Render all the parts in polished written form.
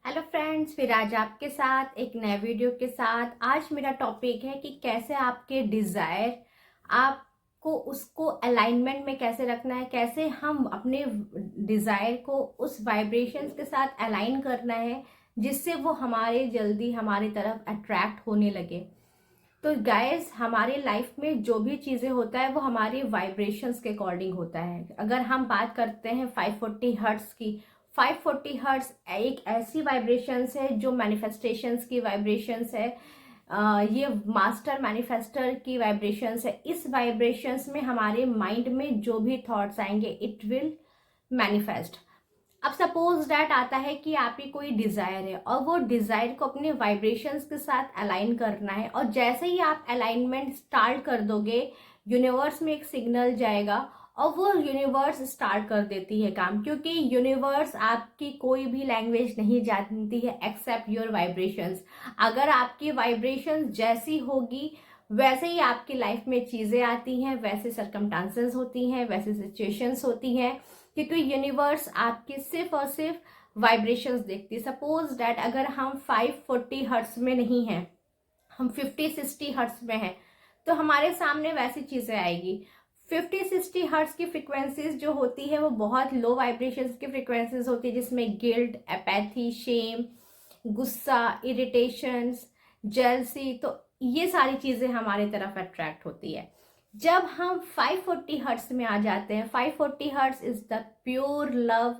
Hello friends, फिर आज आपके साथ एक नए वीडियो के साथ। आज मेरा टॉपिक है कि कैसे आपके डिज़ायर, आपको उसको अलाइनमेंट में कैसे रखना है, कैसे हम अपने डिज़ायर को उस वाइब्रेशंस के साथ अलाइन करना है जिससे वो हमारे जल्दी हमारी तरफ अट्रैक्ट होने लगे। तो गाइस, हमारे लाइफ में जो भी चीज़ें होता है वो हमारी वाइब्रेशंस के अकॉर्डिंग होता है। अगर हम बात करते हैं 540 हर्ट्स की, 540 हर्ट्स एक ऐसी वाइब्रेशंस है जो मैनिफेस्टेशंस की वाइब्रेशंस है। ये मास्टर मैनिफेस्टर की वाइब्रेशंस है। इस वाइब्रेशंस में हमारे माइंड में जो भी थॉट्स आएंगे इट विल मैनिफेस्ट। अब सपोज दैट आता है कि आपकी कोई डिजायर है और वो डिजायर को अपने वाइब्रेशंस के साथ अलाइन करना है, और जैसे ही आप अलाइनमेंट स्टार्ट कर दोगे यूनिवर्स में एक सिग्नल जाएगा और वो यूनिवर्स स्टार्ट कर देती है काम, क्योंकि यूनिवर्स आपकी कोई भी लैंग्वेज नहीं जानती है एक्सेप्ट योर वाइब्रेशंस। अगर आपकी वाइब्रेशंस जैसी होगी वैसे ही आपकी लाइफ में चीजें आती हैं, वैसे सर्कमस्टांसेस होती हैं, वैसे सिचुएशंस होती हैं, क्योंकि यूनिवर्स आपकी सिर्फ और सिर्फ वाइब्रेशंस देखती है। सपोज डैट अगर हम 540 हर्ट्स में नहीं हैं, हम 50-60 हर्ट्स में हैं, तो हमारे सामने वैसी चीजें आएगी। 50-60 हर्ट्स की फ्रिक्वेंसीज जो होती है वो बहुत लो वाइब्रेशंस की फ्रिक्वेंसीज होती है, जिसमें गिल्ट, एपैथी, शेम, गुस्सा, इरिटेशंस, जेलसी, तो ये सारी चीजें हमारी तरफ अट्रैक्ट होती है। जब हम 540 हर्ट्स में आ जाते हैं, 540 hertz is the pure love,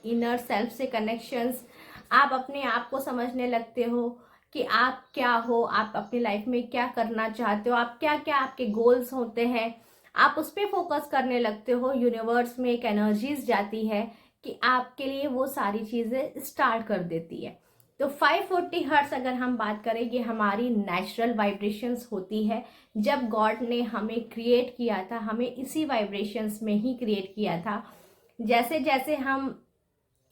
inner self से कनेक्शंस। आप अपने आप को समझने लगते हो कि आप क्या हो, आप अपनी लाइफ में क्या करना चाहते हो, आप क्या क्या आपके गोल्स होते हैं, आप उस पर फोकस करने लगते हो। यूनिवर्स में एक एनर्जीज जाती है कि आपके लिए वो सारी चीजें स्टार्ट कर देती है। तो 540 हर्ट्स अगर हम बात करें, ये हमारी नेचुरल वाइब्रेशंस होती है। जब गॉड ने हमें क्रिएट किया था, हमें इसी वाइब्रेशंस में ही क्रिएट किया था। जैसे जैसे हम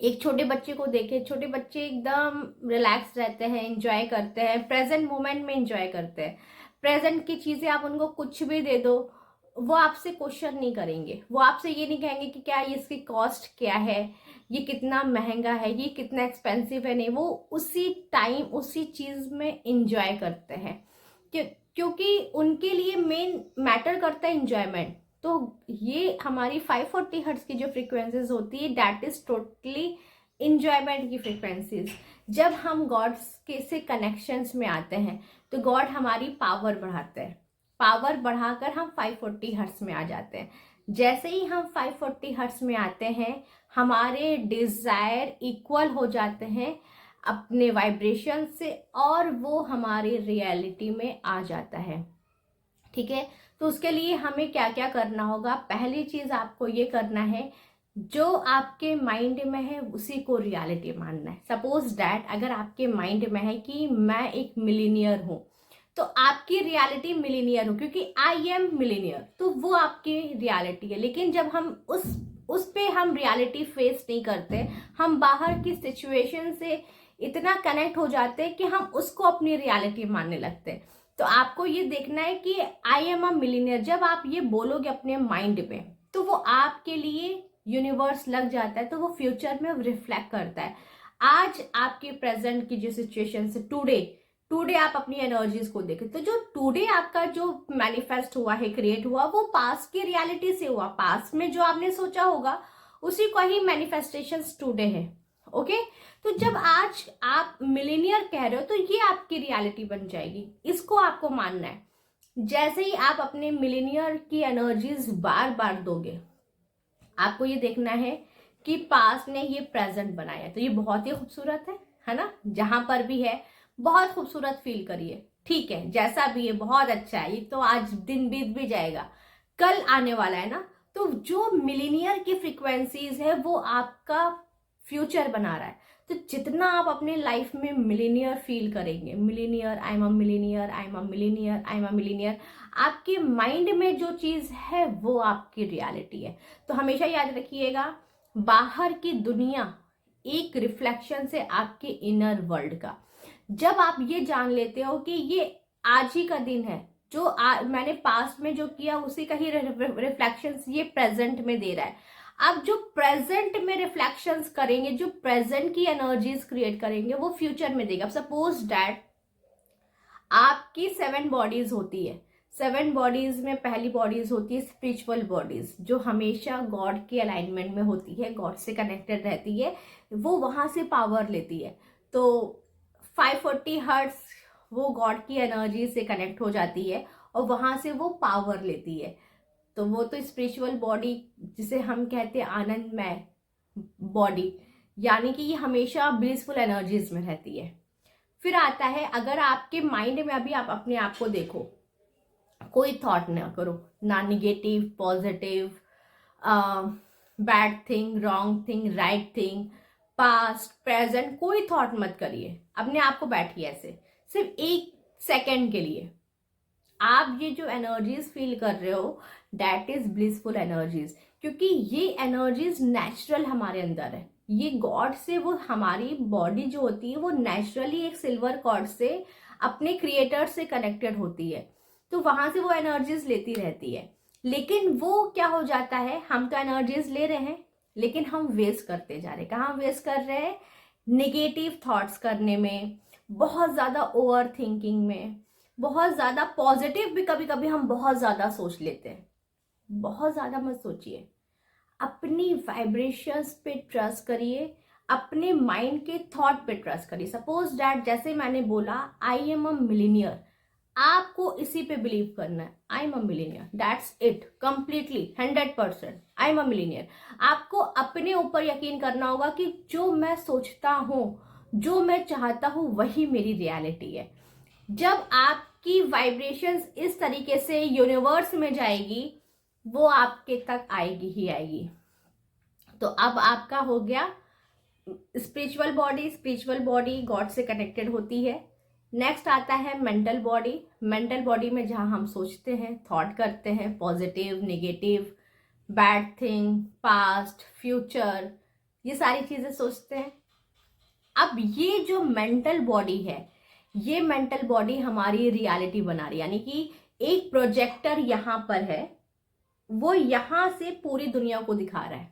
एक छोटे बच्चे को देखें, छोटे बच्चे एकदम रिलैक्स रहते हैं, एंजॉय करते हैं, प्रेजेंट मोमेंट में एंजॉय करते हैं। प्रेजेंट की चीजें आप उनको कुछ भी दे दो, वो आपसे क्वेश्चन नहीं करेंगे, वो आपसे ये नहीं कहेंगे कि क्या ये इसकी कॉस्ट क्या है, ये कितना महंगा है, ये कितना एक्सपेंसिव है। नहीं, वो उसी टाइम उसी चीज में एंजॉय करते हैं, क्योंकि उनके लिए मेन मैटर करता है एंजॉयमेंट। तो ये हमारी 540 हर्ट्ज की जो फ्रीक्वेंसीज होती है दैट इज टोटली इंजॉयमेंट की फ्रीक्वेंसीज। जब हम गॉड्स के से कनेक्शंस में आते हैं तो गॉड हमारी पावर बढ़ाते हैं, पावर बढ़ाकर हम 540 हर्ट्ज में आ जाते हैं। जैसे ही हम 540 हर्ट्ज में आते हैं हमारे डिजायर इक्वल हो जाते हैं अपने वाइब्रेशन से, और वो हमारी रियलिटी में आ जाता है। ठीक है, तो उसके लिए हमें क्या क्या करना होगा। पहली चीज आपको ये करना है, जो आपके माइंड में है उसी को रियलिटी मानना है। सपोज दैट अगर आपके माइंड में है कि मैं एक मिलीनियर हूं, तो आपकी रियलिटी मिलीनियर हो, क्योंकि आई एम मिलीनियर, तो वो आपकी रियलिटी है। लेकिन जब हम उस पे हम रियलिटी फेस नहीं करते, हम बाहर की सिचुएशन से इतना कनेक्ट हो जाते हैं कि हम उसको अपनी रियलिटी मानने लगते हैं। तो आपको ये देखना है कि आई एम अ मिलीनियर, जब आप ये बोलोगे अपने माइंड में तो वो आपके लिए यूनिवर्स लग जाता है, तो वो फ्यूचर में रिफ्लेक्ट करता है। आज आपके प्रेजेंट की जो सिचुएशन है, टुडे टुडे आप अपनी एनर्जीज को देखें, तो जो टुडे आपका जो मैनिफेस्ट हुआ है, क्रिएट हुआ, वो पास की रियलिटी से हुआ। पास में जो आपने सोचा होगा उसी का ही मैनिफेस्टेशन टुडे है। ओके, तो जब आज आप मिलीनियर कह रहे हो तो ये आपकी रियलिटी बन जाएगी, इसको आपको मानना है। जैसे ही आप अपने मिलीनियर की एनर्जीज बार बार दोगे, आपको ये देखना है कि पास ने ये प्रेजेंट बनाया, तो ये बहुत ही खूबसूरत है ना। जहां पर भी है बहुत खूबसूरत फील करिए, ठीक है, जैसा भी है बहुत अच्छा है। ये तो आज दिन बीत भी जाएगा, कल आने वाला है ना। तो जो मिलीनियर की फ्रीक्वेंसीज है वो आपका फ्यूचर बना रहा है। तो जितना आप अपने लाइफ में मिलीनियर फील करेंगे, millionaire, I am a millionaire, I am a millionaire, I am a millionaire, आपके माइंड में जो चीज है वो आपकी रियलिटी है। तो हमेशा याद रखिएगा, बाहर की दुनिया एक रिफ्लेक्शन से आपके इनर वर्ल्ड का। जब आप ये जान लेते हो कि ये आज ही का दिन है, जो मैंने पास्ट में जो किया उसी का ही रिफ्लेक्शन ये प्रेजेंट में दे रहा है। आप जो प्रेजेंट में रिफ्लेक्शंस करेंगे, जो प्रेजेंट की एनर्जीज क्रिएट करेंगे, वो फ्यूचर में देगा। सपोज डैट आपकी 7 बॉडीज होती है। 7 बॉडीज में पहली बॉडीज होती है स्पिरिचुअल बॉडीज, जो हमेशा गॉड के अलाइनमेंट में होती है, गॉड से कनेक्टेड रहती है, वो वहां से पावर लेती है। तो 540 हर्ट्स वो गॉड की एनर्जी से कनेक्ट हो जाती है और वहां से वो पावर लेती है। तो वो तो स्पिरिचुअल बॉडी, जिसे हम कहते हैं आनंदमय बॉडी, यानी कि ये हमेशा ब्लिसफुल एनर्जीज में रहती है। फिर आता है, अगर आपके माइंड में अभी आप अपने आप को देखो, कोई थॉट ना करो, ना negative positive, bad thing, wrong thing, right thing, past present, कोई थॉट मत करिए। अपने आप को बैठिए ऐसे, सिर्फ 1 सेकेंड के लिए। आप ये जो एनर्जीज फील कर रहे हो, दैट इज ब्लिसफुल एनर्जीज, क्योंकि ये एनर्जीज नेचुरल हमारे अंदर है। ये गॉड से, वो हमारी बॉडी जो होती है वो नेचुरली एक सिल्वर कॉर्ड से अपने क्रिएटर से कनेक्टेड होती है, तो वहां से वो एनर्जीज लेती रहती है। लेकिन वो क्या हो जाता है, हम तो एनर्जीज ले रहे हैं लेकिन हम वेस्ट करते जा रहे हैं। कहाँ वेस्ट कर रहे हैं? निगेटिव थॉट्स करने में, बहुत ज्यादा ओवर थिंकिंग में, बहुत ज्यादा पॉजिटिव भी कभी कभी हम बहुत ज्यादा सोच लेते हैं। बहुत ज्यादा मत सोचिए, अपनी वाइब्रेशंस पे ट्रस्ट करिए, अपने माइंड के थॉट पे ट्रस्ट करिए। सपोज डैट, जैसे मैंने बोला आई एम अ मिलीनियर, आपको इसी पे बिलीव करना है, I am a millionaire, that's it, completely 100%, I am a millionaire. आपको अपने ऊपर यकीन करना होगा कि जो मैं सोचता हूँ, जो मैं चाहता हूँ, वही मेरी रियलिटी है। जब आपकी वाइब्रेशंस इस तरीके से यूनिवर्स में जाएगी, वो आपके तक आएगी ही आएगी। तो अब आपका हो गया spiritual body. Spiritual body God से कनेक्टेड होती है। नेक्स्ट आता है मेंटल बॉडी। मेंटल बॉडी में जहां हम सोचते हैं, थॉट करते हैं, positive, negative, bad thing, past, future, ये सारी चीजें सोचते हैं। अब ये जो मेंटल बॉडी है, ये मेंटल बॉडी हमारी रियलिटी बना रही है, यानी कि एक प्रोजेक्टर यहां पर है, वो यहां से पूरी दुनिया को दिखा रहा है।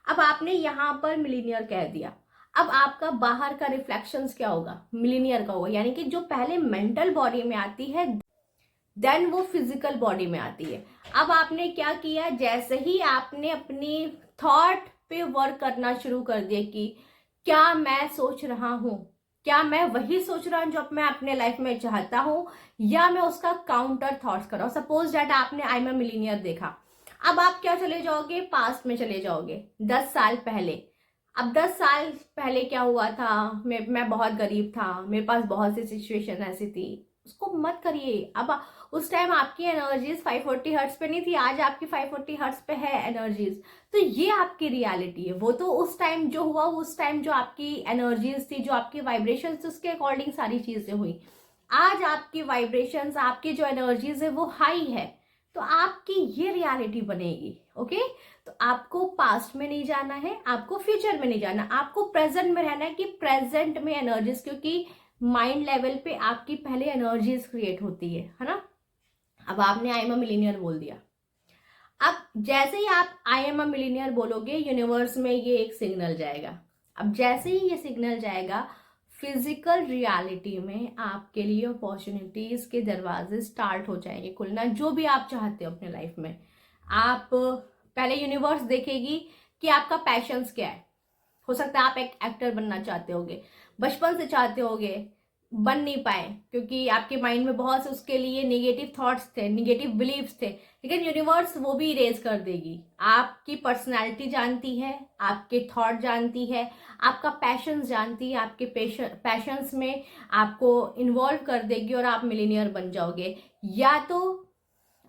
अब आपने यहां पर मिलीनियर कह दिया, अब आपका बाहर का रिफ्लेक्शंस क्या होगा? मिलीनियर का होगा, यानी कि जो पहले मेंटल बॉडी में आती है, देन वो फिजिकल बॉडी में आती है। अब आपने क्या किया, जैसे ही आपने अपनी थॉट पे वर्क करना शुरू कर दिया कि क्या मैं सोच रहा हूं, क्या मैं वही सोच रहा हूं जो मैं अपने लाइफ में चाहता हूं, या मैं उसका काउंटर थॉट्स कर रहा हूं। सपोज दैट आपने आई एम अ मिलीनियर देखा, अब आप क्या चले जाओगे? पास्ट में चले जाओगे, 10 साल पहले। अब 10 साल पहले क्या हुआ था? मैं बहुत गरीब था, मेरे पास बहुत सी सिचुएशन ऐसी थी। उसको मत करिए। अब उस टाइम आपकी एनर्जीज 540 हर्ट्स पे नहीं थी, आज आपकी 540 हर्ट्स पे है एनर्जीज, तो ये आपकी रियलिटी है। वो तो उस टाइम जो हुआ, उस टाइम जो आपकी एनर्जीज थी, जो आपकी वाइब्रेशन थी, उसके अकॉर्डिंग सारी चीजें हुई। आज आपकी वाइब्रेशंस, आपकी जो एनर्जीज है वो हाई है, तो आपकी ये रियलिटी बनेगी। ओके, तो आपको पास्ट में नहीं जाना है, आपको फ्यूचर में नहीं जाना, आपको प्रेजेंट में रहना है कि प्रेजेंट में एनर्जीज, क्योंकि माइंड लेवल पे आपकी पहले एनर्जीज क्रिएट होती है ना। अब आपने आई एम अ मिलीनियर बोल दिया, अब जैसे ही आप आई एम अ मिलीनियर बोलोगे, यूनिवर्स में ये एक सिग्नल जाएगा। अब जैसे ही ये सिग्नल जाएगा, फिजिकल रियलिटी में आपके लिए अपॉर्चुनिटीज के दरवाजे स्टार्ट हो जाएंगे खुलना, जो भी आप चाहते हो अपने लाइफ में। आप पहले यूनिवर्स देखेगी कि आपका पैशंस क्या है। हो सकता है आप एक एक्टर बनना चाहते होगे, बचपन से चाहते होगे, बन नहीं पाए क्योंकि आपके माइंड में बहुत से उसके लिए नेगेटिव थॉट्स थे, नेगेटिव बिलीव्स थे, लेकिन यूनिवर्स वो भी इरेज कर देगी। आपकी पर्सनालिटी जानती है, आपके थॉट जानती है, आपका पैशन जानती है, आपके पैशंस में आपको इन्वॉल्व कर देगी और आप मिलीनियर बन जाओगे। या तो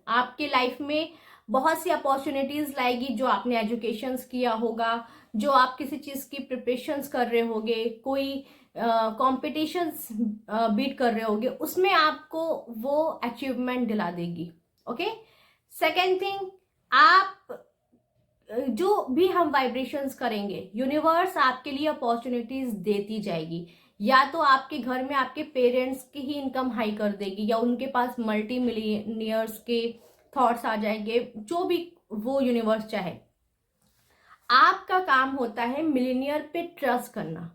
आपके लाइफ में बहुत सी अपॉर्चुनिटीज लाएगी, जो आपने एजुकेशंस किया होगा, जो आप किसी चीज की प्रिपरेशंस कर रहे होगे, कोई कॉम्पिटिशन्स बीट कर रहे होगे, उसमें आपको वो अचीवमेंट दिला देगी। ओके, सेकेंड थिंग, आप जो भी हम वाइब्रेशंस करेंगे, यूनिवर्स आपके लिए अपॉर्चुनिटीज देती जाएगी। या तो आपके घर में आपके पेरेंट्स की ही इनकम हाई कर देगी, या उनके पास मल्टी मिलियनियर्स के थॉट्स आ जाएंगे, जो भी वो यूनिवर्स चाहे। आपका काम होता है मिलीनियर पे ट्रस्ट करना,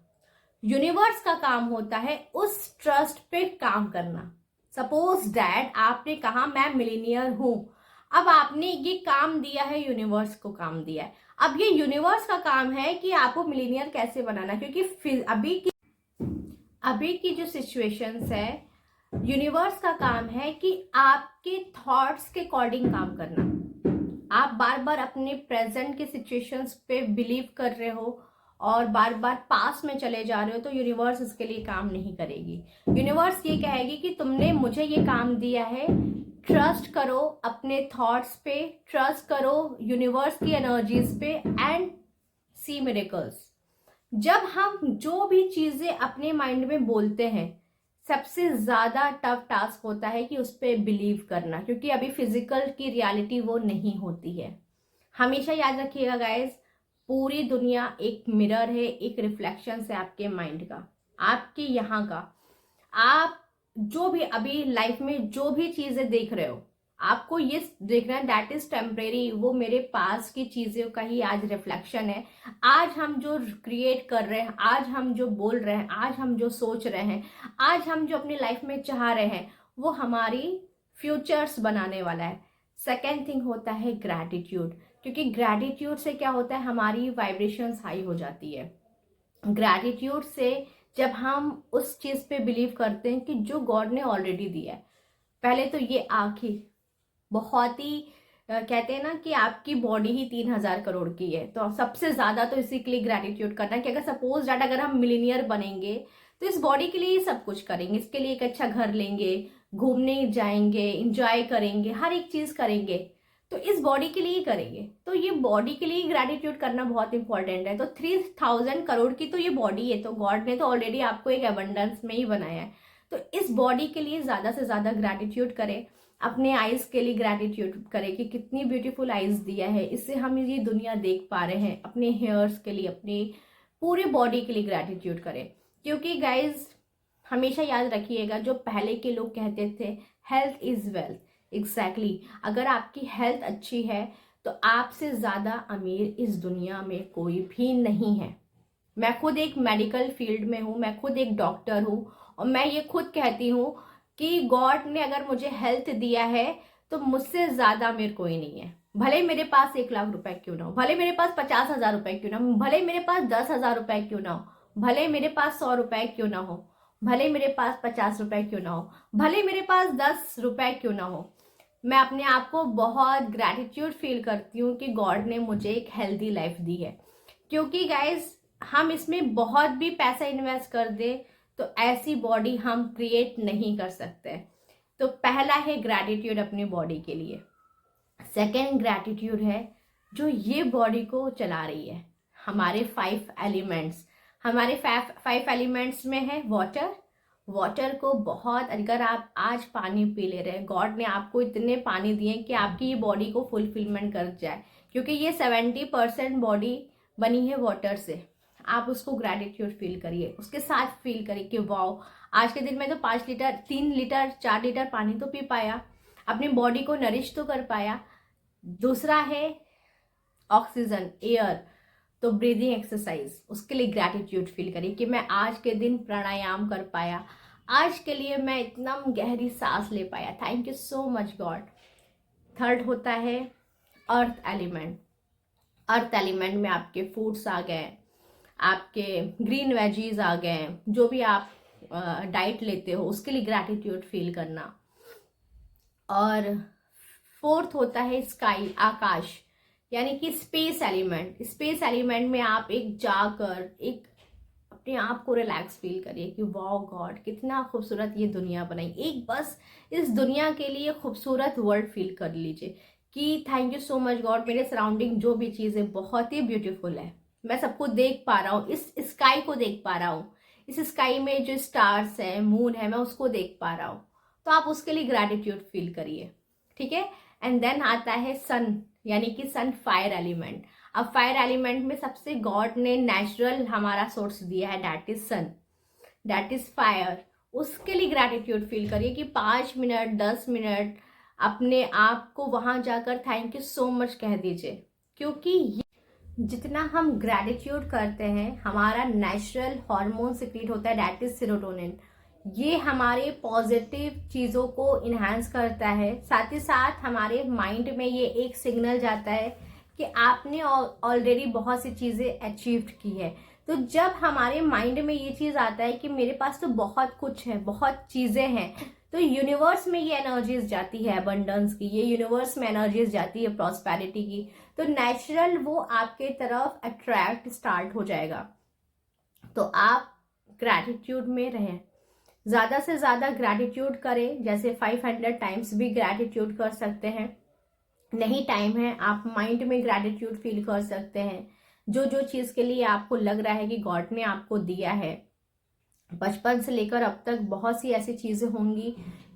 यूनिवर्स का काम होता है उस ट्रस्ट पे काम करना। सपोज दैट आपने कहा मैं मिलीनियर हूं, अब आपने ये काम दिया है, यूनिवर्स को काम दिया है। अब ये यूनिवर्स का काम है कि आपको मिलीनियर कैसे बनाना, क्योंकि अभी की जो सिचुएशंस है, यूनिवर्स का काम है कि आपके थॉट्स के अकॉर्डिंग काम करना। आप बार बार अपने प्रेजेंट के सिचुएशंस पे बिलीव कर रहे हो और बार बार पास में चले जा रहे हो, तो यूनिवर्स इसके लिए काम नहीं करेगी। यूनिवर्स ये कहेगी कि तुमने मुझे ये काम दिया है, ट्रस्ट करो अपने थॉट्स पे, ट्रस्ट करो यूनिवर्स की एनर्जीज पे एंड सी मिरेकल्स। जब हम जो भी चीजें अपने माइंड में बोलते हैं, सबसे ज्यादा टफ टास्क होता है कि उस पर बिलीव करना, क्योंकि अभी फिजिकल की रियलिटी वो नहीं होती है। हमेशा याद रखिएगा गाइस, पूरी दुनिया एक मिरर है, एक रिफ्लेक्शन है आपके माइंड का, आपके यहाँ का। आप जो भी अभी लाइफ में जो भी चीजें देख रहे हो, आपको ये देखना है दैट इज टेम्परेरी, वो मेरे पास की चीजों का ही आज रिफ्लेक्शन है। आज हम जो क्रिएट कर रहे हैं, आज हम जो बोल रहे हैं, आज हम जो सोच रहे हैं, आज हम जो अपनी लाइफ में चाह रहे हैं, वो हमारी फ्यूचर्स बनाने वाला है। सेकेंड थिंग होता है ग्रैटिट्यूड, क्योंकि ग्रैटिट्यूड से क्या होता है, हमारी वाइब्रेशंस हाई हो जाती है। ग्रैटिट्यूड से जब हम उस चीज पे बिलीव करते हैं कि जो गॉड ने ऑलरेडी दिया है। पहले तो ये आंखें बहुत ही कहते हैं ना कि आपकी बॉडी ही 3,000 करोड़ की है, तो सबसे ज्यादा तो इसी के लिए ग्रैटिट्यूड करना कि अगर सपोज दैट अगर हम मिलीनियर बनेंगे तो इस बॉडी के लिए ही सब कुछ करेंगे, इसके लिए एक अच्छा घर लेंगे, घूमने जाएंगे, इंजॉय करेंगे, हर एक चीज करेंगे, तो इस बॉडी के लिए ही करेंगे। तो ये बॉडी के लिए ग्रैटिट्यूड करना बहुत इंपॉर्टेंट है। तो 3,000 करोड़ की तो ये बॉडी है, तो गॉड ने तो ऑलरेडी आपको एक एबंडेंस में ही बनाया है। तो इस बॉडी के लिए ज्यादा से ज्यादा ग्रैटिट्यूड करें। अपने आईज के लिए ग्रैटिट्यूड करें कि कितनी ब्यूटीफुल आईज दिया है, इससे हम ये दुनिया देख पा रहे हैं। अपने हेयर्स के लिए, अपने पूरे बॉडी के लिए ग्रैटिट्यूड करें, क्योंकि गाइज हमेशा याद रखिएगा, जो पहले के लोग कहते थे हेल्थ इज वेल्थ, एग्जैक्टली अगर आपकी हेल्थ अच्छी है तो आपसे ज्यादा अमीर इस दुनिया में कोई भी नहीं है। मैं खुद एक मेडिकल फील्ड में हूँ, मैं खुद एक डॉक्टर हूँ, और मैं ये खुद कहती हूँ कि गॉड ने अगर मुझे हेल्थ दिया है तो मुझसे ज्यादा अमीर कोई नहीं है। भले मेरे पास 1,00,000 रुपए क्यों ना हो, भले मेरे पास 50,000 रुपए क्यों ना हो, भले मेरे पास 10,000 रुपए क्यों ना हो, भले मेरे पास 100 रुपए क्यों ना हो, भले मेरे पास 50 रुपए क्यों ना हो, भले मेरे पास 10 रुपए क्यों ना हो, मैं अपने आप को बहुत ग्रैटिट्यूड फील करती हूँ कि गॉड ने मुझे एक हेल्दी लाइफ दी है। क्योंकि गाइज हम इसमें बहुत भी पैसा इन्वेस्ट कर दे तो ऐसी बॉडी हम क्रिएट नहीं कर सकते। तो पहला है ग्रैटिट्यूड अपनी बॉडी के लिए। सेकेंड ग्रैटिट्यूड है जो ये बॉडी को चला रही है, हमारे 5 एलिमेंट्स। हमारे 5 एलिमेंट्स में है वाटर। वाटर को बहुत, अगर आप आज पानी पी ले रहे हैं, गॉड ने आपको इतने पानी दिए कि आपकी ये बॉडी को फुलफिलमेंट कर जाए, क्योंकि ये 70% बॉडी बनी है वाटर से। आप उसको ग्रैटिट्यूड फील करिए, उसके साथ फील करिए कि वाओ, आज के दिन में तो 5 लीटर 3 लीटर 4 लीटर पानी तो पी पाया, अपनी बॉडी को नरिश तो कर पाया। दूसरा है ऑक्सीजन, एयर, तो ब्रीदिंग एक्सरसाइज, उसके लिए ग्रैटिट्यूड फील करिए कि मैं आज के दिन प्राणायाम कर पाया, आज के लिए मैं इतना गहरी सांस ले पाया, thank you so much God. Third होता है अर्थ एलिमेंट। अर्थ एलिमेंट में आपके फूड्स आ गए, आपके ग्रीन वेजीज आ गए, जो भी आप डाइट लेते हो उसके लिए ग्रैटिट्यूड फील करना। और फोर्थ होता है स्काई, आकाश, यानी कि स्पेस एलिमेंट। स्पेस एलिमेंट में आप एक जाकर एक अपने आप को रिलैक्स फील करिए कि वाओ गॉड, कितना खूबसूरत ये दुनिया बनाई। एक बस इस दुनिया के लिए खूबसूरत वर्ल्ड फील कर लीजिए कि thank you so much God, मेरे सराउंडिंग जो भी चीज़ें बहुत ही ब्यूटीफुल है, मैं सबको देख पा रहा हूँ, इस स्काई को देख पा रहा हूँ, इस स्काई में जो स्टार्स है, मून है, मैं उसको देख पा रहा हूँ। तो आप उसके लिए ग्रैटिट्यूड फील करिए, ठीक है। एंड देन आता है सन, यानी कि सन फायर एलिमेंट। अब फायर एलिमेंट में सबसे गॉड ने नेचुरल हमारा सोर्स दिया है, that is sun, that is fire. उसके लिए ग्रैटिट्यूड फील करिए कि 5 मिनट 10 मिनट अपने आप को वहां जाकर थैंक यू सो मच कह दीजिए, क्योंकि जितना हम ग्रैटिट्यूड करते हैं हमारा नेचुरल हार्मोन सिक्रीट होता है, दैट इज सेरोटोनिन। ये हमारे पॉजिटिव चीज़ों को इन्हांस करता है। साथ ही साथ हमारे माइंड में ये एक सिग्नल जाता है कि आपने ऑलरेडी बहुत सी चीज़ें अचीव की है। तो जब हमारे माइंड में ये चीज़ आता है कि मेरे पास तो बहुत कुछ है, बहुत चीज़ें हैं, तो यूनिवर्स में ये एनर्जीज जाती है अबंडेंस की, ये यूनिवर्स में एनर्जीज जाती है प्रॉस्पेरिटी की, तो नेचुरल वो आपके तरफ अट्रैक्ट स्टार्ट हो जाएगा। तो आप ग्रैटिट्यूड में रहें, ज़्यादा से ज़्यादा ग्रैटिट्यूड करें। जैसे 500 टाइम्स भी ग्रैटिट्यूड कर सकते हैं। नहीं टाइम है, आप माइंड में ग्रैटिट्यूड फील कर सकते हैं। जो जो चीज़ के लिए आपको लग रहा है कि गॉड ने आपको दिया है, बचपन से लेकर अब तक बहुत सी ऐसी चीज़ें होंगी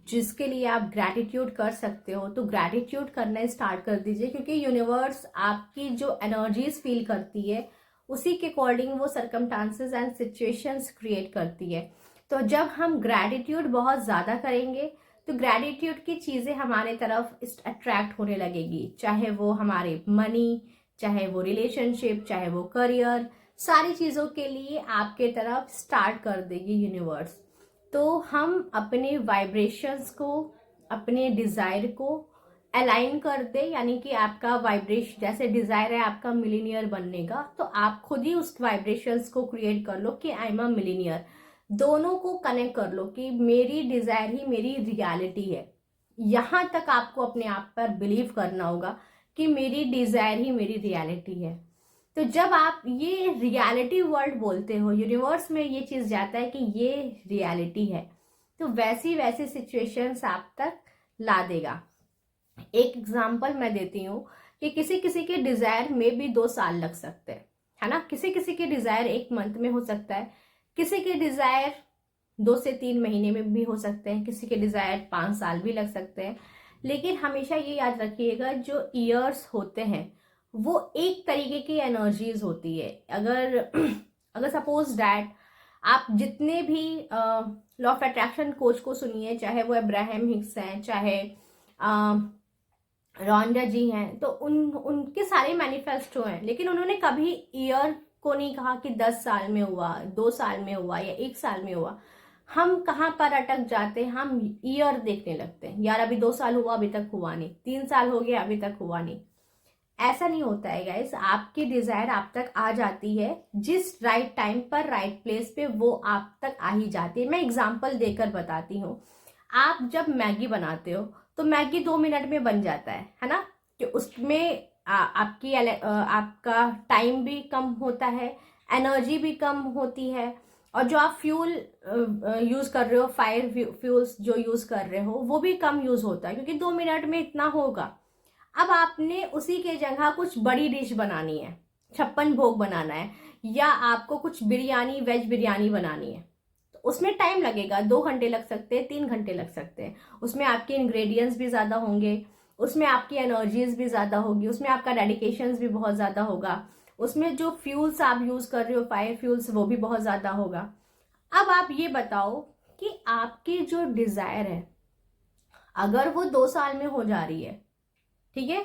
जिसके लिए आप ग्रैटिट्यूड कर सकते हो, तो ग्रैटिट्यूड करना स्टार्ट कर दीजिए। क्योंकि यूनिवर्स आपकी जो एनर्जीज फील करती है उसी के अकॉर्डिंग वो सर्कमस्टांसेस एंड सिचुएशंस क्रिएट करती है। तो जब हम ग्रैटिट्यूड बहुत ज़्यादा करेंगे तो ग्रैटिट्यूड की चीज़ें हमारे तरफ अट्रैक्ट होने लगेगी, चाहे वो हमारे मनी, चाहे वो रिलेशनशिप, चाहे वो करियर, सारी चीज़ों के लिए आपके तरफ स्टार्ट कर देगी यूनिवर्स। तो हम अपने वाइब्रेशंस को, अपने डिज़ायर को अलाइन कर दे, यानी कि आपका वाइब्रेशन, जैसे डिज़ायर है आपका मिलीनियर बनने का, तो आप खुद ही उस वाइब्रेशंस को क्रिएट कर लो कि आई एम अ मिलीनियर। दोनों को कनेक्ट कर लो कि मेरी डिज़ायर ही मेरी रियलिटी है। यहाँ तक आपको अपने आप पर बिलीव करना होगा कि मेरी डिज़ायर ही मेरी रियलिटी है। तो जब आप ये रियलिटी वर्ल्ड बोलते हो, यूनिवर्स में ये चीज़ जाता है कि ये रियलिटी है, तो वैसी वैसी सिचुएशंस आप तक ला देगा। एक एग्जांपल मैं देती हूँ कि किसी किसी के डिज़ायर में भी 2 साल लग सकते हैं, है ना। किसी किसी के डिज़ायर 1 मंथ में हो सकता है, किसी के डिज़ायर 2 से 3 महीने में भी हो सकते हैं, किसी के डिज़ायर 5 साल भी लग सकते हैं। लेकिन हमेशा ये याद रखिएगा, जो ईयर्स होते हैं वो एक तरीके की एनर्जीज होती है। अगर अगर सपोज डैट आप जितने भी लॉ ऑफ अट्रैक्शन कोच को सुनिए, चाहे वो अब्राहम हिक्स हैं, चाहे रॉन्डा जी हैं, तो उनके सारे मैनिफेस्टो हैं, लेकिन उन्होंने कभी ईयर को नहीं कहा कि 10 साल में हुआ, 2 साल में हुआ या 1 साल में हुआ। हम कहाँ पर अटक जाते हैं, हम ईयर देखने लगते हैं, यार अभी 2 साल हुआ अभी तक हुआ नहीं, 3 साल हो गया अभी तक हुआ नहीं। ऐसा नहीं होता है गाइस, आपकी डिजायर आप तक आ जाती है, जिस राइट टाइम पर राइट प्लेस पे वो आप तक आ ही जाती है। मैं एग्जांपल देकर बताती हूँ। आप जब मैगी बनाते हो तो मैगी 2 मिनट में बन जाता है ना, कि उसमें आपका टाइम भी कम होता है, एनर्जी भी कम होती है, और जो आप फ्यूल यूज कर रहे हो, फायर फ्यूल्स जो यूज कर रहे हो, वो भी कम यूज होता है, क्योंकि 2 मिनट में इतना होगा। अब आपने उसी के जगह कुछ बड़ी डिश बनानी है, 56 भोग बनाना है, या आपको कुछ बिरयानी, वेज बिरयानी बनानी है, तो उसमें टाइम लगेगा, 2 घंटे लग सकते हैं, 3 घंटे लग सकते हैं। उसमें आपके इंग्रेडिएंट्स भी ज़्यादा होंगे, उसमें आपकी एनर्जीज भी ज़्यादा होगी, उसमें आपका डेडिकेशन भी बहुत ज़्यादा होगा, उसमें जो फ्यूल्स आप यूज़ कर रहे हो, फायर फ्यूल्स, वो भी बहुत ज़्यादा होगा। अब आप ये बताओ कि आपकी जो डिज़ायर है, अगर वो 2 साल में हो जा रही है, ठीक है,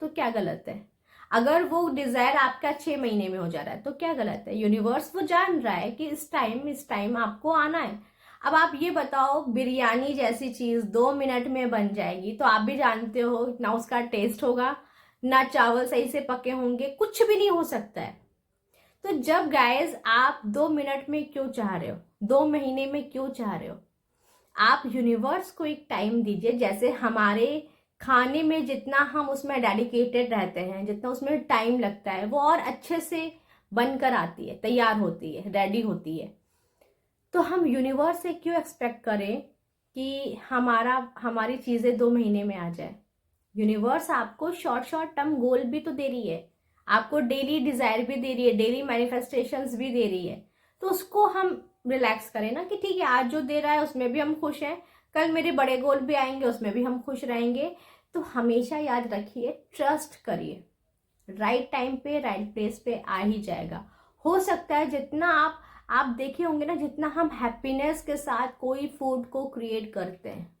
तो क्या गलत है। अगर वो डिजायर आपका 6 महीने में हो जा रहा है तो क्या गलत है। यूनिवर्स वो जान रहा है कि इस टाइम आपको आना है। अब आप ये बताओ, बिरयानी जैसी चीज 2 मिनट में बन जाएगी, तो आप भी जानते हो ना उसका टेस्ट होगा, ना चावल सही से पके होंगे, कुछ भी नहीं हो सकता है। तो जब गाइस आप 2 मिनट में क्यों चाह रहे हो, 2 महीने में क्यों चाह रहे हो, आप यूनिवर्स को एक टाइम दीजिए। जैसे हमारे खाने में जितना हम उसमें डेडिकेटेड रहते हैं, जितना उसमें टाइम लगता है, वो और अच्छे से बनकर आती है, तैयार होती है, रेडी होती है। तो हम यूनिवर्स से क्यों एक्सपेक्ट करें कि हमारी चीज़ें 2 महीने में आ जाए। यूनिवर्स आपको शॉर्ट टर्म गोल भी तो दे रही है, आपको डेली डिजायर भी दे रही है, डेली मैनिफेस्टेशंस भी दे रही है। तो उसको हम रिलैक्स करें ना, कि ठीक है आज जो दे रहा है उसमें भी हम खुश हैं, कल मेरे बड़े गोल भी आएंगे उसमें भी हम खुश रहेंगे। तो हमेशा याद रखिए, ट्रस्ट करिए, राइट टाइम पे राइट प्लेस पे आ ही जाएगा। हो सकता है जितना आप देखे होंगे ना, जितना हम हैप्पीनेस के साथ कोई फूड को क्रिएट करते हैं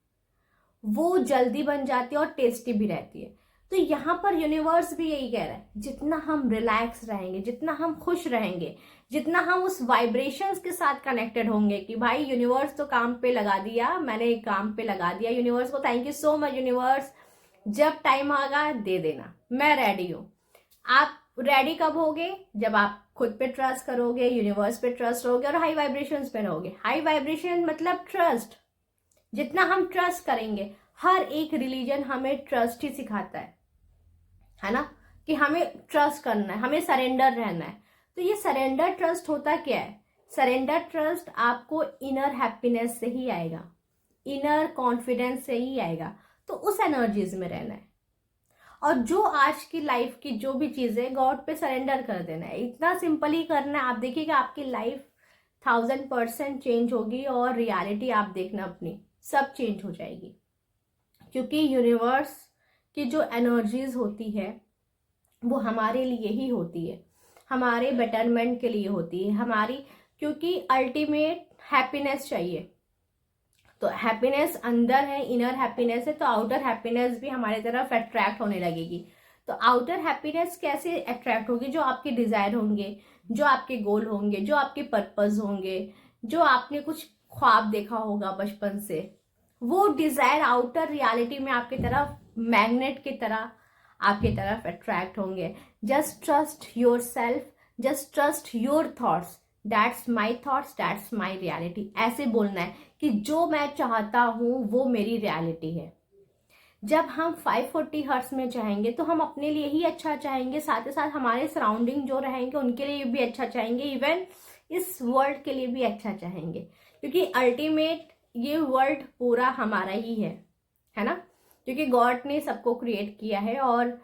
वो जल्दी बन जाती है और टेस्टी भी रहती है। तो यहाँ पर यूनिवर्स भी यही कह रहा है, जितना हम रिलैक्स रहेंगे, जितना हम खुश रहेंगे, जितना हम उस वाइब्रेशंस के साथ कनेक्टेड होंगे कि भाई यूनिवर्स तो काम पे लगा दिया, मैंने काम पे लगा दिया, यूनिवर्स को thank you so much universe, जब टाइम आएगा दे देना, मैं रेडी हूँ। आप रेडी कब होगे? जब आप खुद पे ट्रस्ट करोगे, यूनिवर्स पे ट्रस्ट रहोगे और हाई वाइब्रेशंस पे रहोगे। हाई वाइब्रेशन मतलब ट्रस्ट, जितना हम ट्रस्ट करेंगे, हर एक रिलीजन हमें ट्रस्ट ही सिखाता है ना, कि हमें ट्रस्ट करना है, हमें सरेंडर रहना है। तो ये सरेंडर ट्रस्ट होता क्या है? सरेंडर ट्रस्ट आपको इनर हैप्पीनेस से ही आएगा, इनर कॉन्फिडेंस से ही आएगा। तो उस एनर्जीज में रहना है और जो आज की लाइफ की जो भी चीजें, गॉड पे सरेंडर कर देना है। इतना सिंपल ही करना है, आप देखिएगा आपकी लाइफ 1000% चेंज होगी और रियलिटी आप देखना अपनी सब चेंज हो जाएगी। क्योंकि यूनिवर्स की जो एनर्जीज होती है वो हमारे लिए ही होती है, हमारे बेटरमेंट के लिए होती है, हमारी, क्योंकि अल्टीमेट हैप्पीनेस चाहिए। तो हैप्पीनेस अंदर है, इनर हैप्पीनेस है, तो आउटर हैप्पीनेस भी हमारी तरफ अट्रैक्ट होने लगेगी। तो आउटर हैप्पीनेस कैसे अट्रैक्ट होगी? जो आपके डिजायर होंगे, जो आपके गोल होंगे, जो आपके पर्पस होंगे, जो आपने कुछ ख्वाब देखा होगा बचपन से, वो डिजायर आउटर रियलिटी में आपकी तरफ मैग्नेट की तरह आपकी तरफ अट्रैक्ट होंगे। Just trust your self, just trust your thoughts, that's my thoughts, that's my reality. ऐसे बोलना है कि जो मैं चाहता हूं वो मेरी रियलिटी है। जब हम 540 हर्ट्ज में चाहेंगे तो हम अपने लिए ही अच्छा चाहेंगे, साथ ही साथ हमारे सराउंडिंग जो रहेंगे उनके लिए भी अच्छा चाहेंगे, इवन इस वर्ल्ड के लिए भी अच्छा चाहेंगे। क्योंकि अल्टीमेट ये वर्ल्ड पूरा हमारा ही है ना, क्योंकि गॉड ने सबको क्रिएट किया है और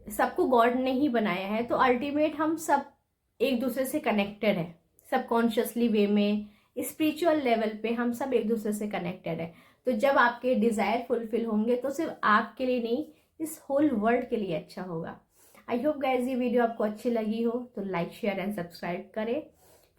सबको गॉड ने ही बनाया है। तो अल्टीमेट हम सब एक दूसरे से कनेक्टेड है, सबकॉन्शियसली वे में, स्पिरिचुअल लेवल पे हम सब एक दूसरे से कनेक्टेड है। तो जब आपके डिजायर फुलफिल होंगे तो सिर्फ आपके लिए नहीं, इस होल वर्ल्ड के लिए अच्छा होगा। आई होप गाइज ये वीडियो आपको अच्छी लगी हो तो लाइक शेयर एंड सब्सक्राइब करें।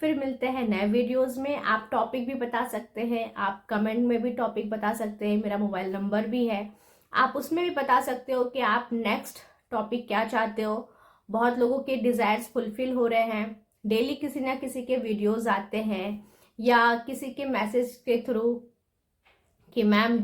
फिर मिलते हैं नए वीडियोस में। आप टॉपिक भी बता सकते हैं, आप कमेंट में भी टॉपिक बता सकते हैं, मेरा मोबाइल नंबर भी है, आप उसमें भी बता सकते हो कि आप नेक्स्ट टॉपिक क्या चाहते हो। बहुत लोगों के डिजायर्स फुलफिल हो रहे हैं, डेली किसी ना किसी के वीडियोस आते हैं या किसी के मैसेज के थ्रू कि मैम